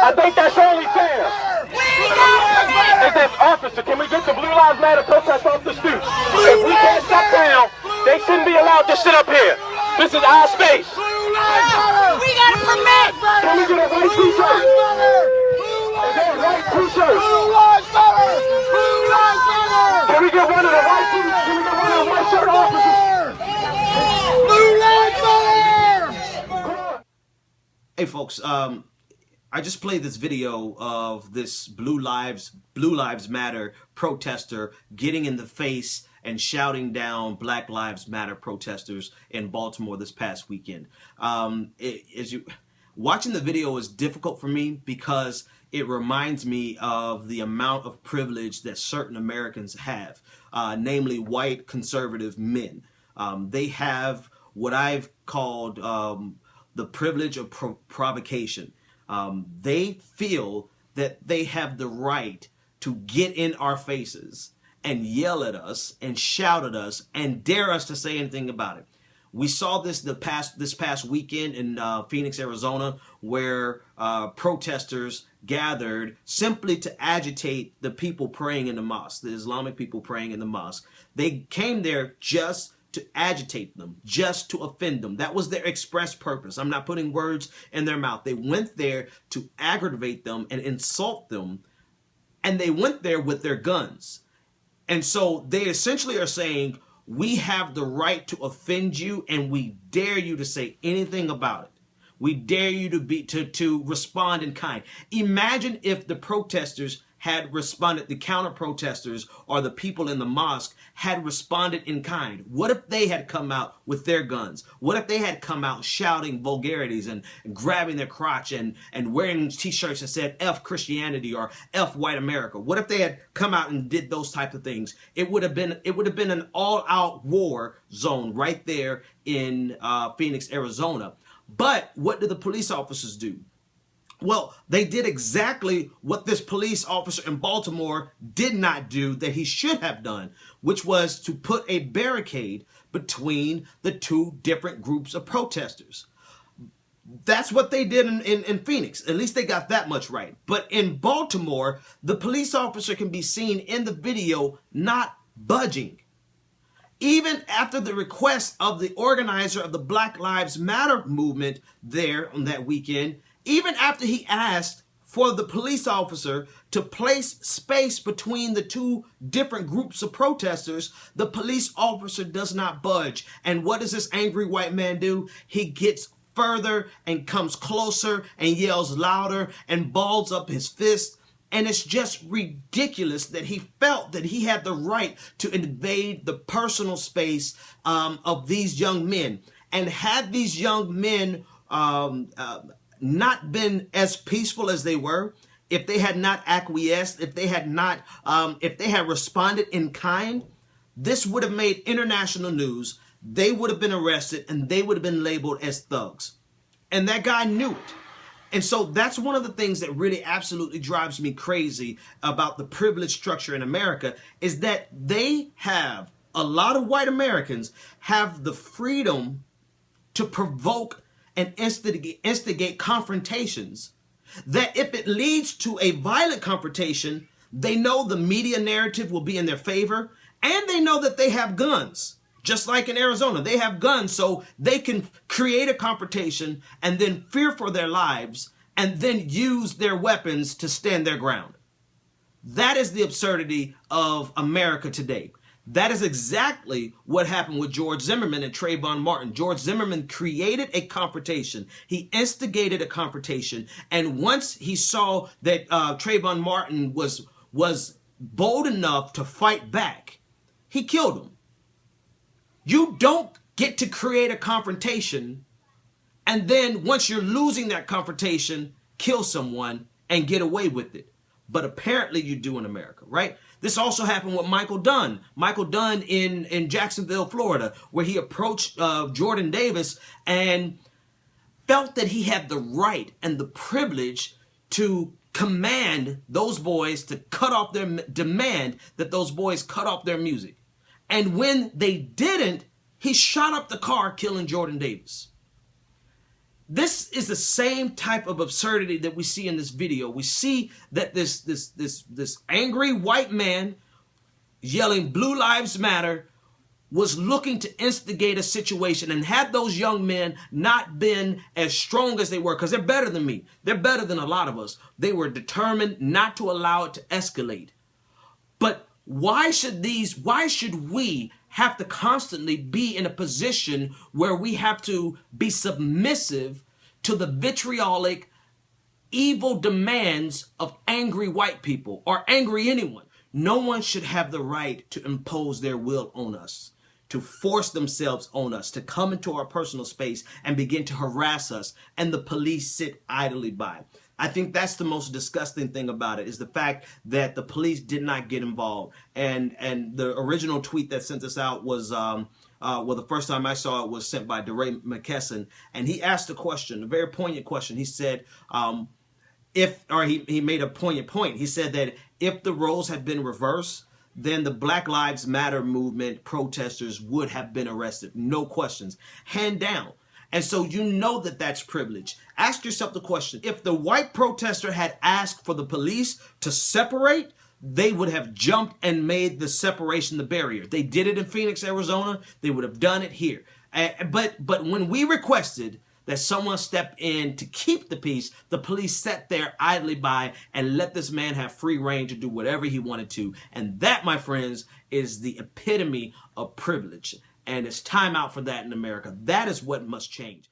I think that's only fair. Is that officer, can we get the Blue Lives Matter protest off the stoop? If we can't stop down, they shouldn't be allowed to sit up here. This is our space. We got a permit. Can we get a white t-shirt? Is there a white t-shirt? Can we get one of the white t-shirts? Can we get one of the white shirt officers? Blue Lives Matter! Hey folks, I just played this video of this Blue Lives Matter protester getting in the face and shouting down Black Lives Matter protesters in Baltimore this past weekend. Watching the video is difficult for me because it reminds me of the amount of privilege that certain Americans have, namely white conservative men. They have what I've called the privilege of provocation. They feel that they have the right to get in our faces and yell at us and shout at us and dare us to say anything about it. We saw this this past weekend in Phoenix, Arizona, where protesters gathered simply to agitate the people praying in the mosque, the Islamic people praying in the mosque. They came there just to agitate them, just to offend them. That was their express purpose. I'm not putting words in their mouth. They went there to aggravate them and insult them, and they went there with their guns. And so they essentially are saying, we have the right to offend you, and we dare you to say anything about it. We dare you to respond in kind. Imagine if the protesters had responded, the counter protesters or the people in the mosque had responded in kind. What if they had come out with their guns? What if they had come out shouting vulgarities and grabbing their crotch and wearing t-shirts that said F Christianity or F white America? What if they had come out and did those types of things? It would have been an all-out war zone right there in Phoenix, Arizona. But what did the police officers do? Well, they did exactly what this police officer in Baltimore did not do that he should have done, which was to put a barricade between the two different groups of protesters. That's what they did in Phoenix. At least they got that much right. But in Baltimore, the police officer can be seen in the video not budging. Even after the request of the organizer of the Black Lives Matter movement there on that weekend, even after he asked for the police officer to place space between the two different groups of protesters, the police officer does not budge. And what does this angry white man do? He gets further and comes closer and yells louder and balls up his fist. And it's just ridiculous that he felt that he had the right to invade the personal space of these young men. And had these young men not been as peaceful as they were, if they had not acquiesced, if they had responded in kind, this would have made international news. They would have been arrested and they would have been labeled as thugs. And that guy knew it. And so that's one of the things that really absolutely drives me crazy about the privilege structure in America, is that they have, a lot of white Americans have the freedom to provoke and instigate confrontations that if it leads to a violent confrontation, they know the media narrative will be in their favor, and they know that they have guns. Just like in Arizona, they have guns, so they can create a confrontation and then fear for their lives and then use their weapons to stand their ground. That is the absurdity of America today. That is exactly what happened with George Zimmerman and Trayvon Martin. George Zimmerman created a confrontation. He instigated a confrontation. And once he saw that Trayvon Martin was bold enough to fight back, he killed him. You don't get to create a confrontation and then once you're losing that confrontation, kill someone and get away with it. But apparently you do in America, right? This also happened with Michael Dunn. Michael Dunn in Jacksonville, Florida, where he approached Jordan Davis and felt that he had the right and the privilege to command those boys to demand that those boys cut off their music. And when they didn't, he shot up the car, killing Jordan Davis. This is the same type of absurdity that we see in this video. We see that this angry white man yelling "Blue Lives Matter" was looking to instigate a situation, and had those young men not been as strong as they were, because they're better than me, they're better than a lot of us, they were determined not to allow it to escalate. But why should we have to constantly be in a position where we have to be submissive to the vitriolic, evil demands of angry white people or angry anyone? No one should have the right to impose their will on us, to force themselves on us, to come into our personal space and begin to harass us, and the police sit idly by. I think that's the most disgusting thing about it, is the fact that the police did not get involved. And the original tweet that sent us out was, well, the first time I saw it was sent by DeRay McKesson, and he asked a question, a very poignant question. He said, he made a poignant point. He said that if the roles had been reversed, then the Black Lives Matter movement protesters would have been arrested. No questions. Hand down. And so you know that that's privilege. Ask yourself the question, if the white protester had asked for the police to separate, they would have jumped and made the separation the barrier. They did it in Phoenix, Arizona. They would have done it here. But when we requested that someone step in to keep the peace, the police sat there idly by and let this man have free reign to do whatever he wanted to. And that, my friends, is the epitome of privilege. And it's time out for that in America. That is what must change.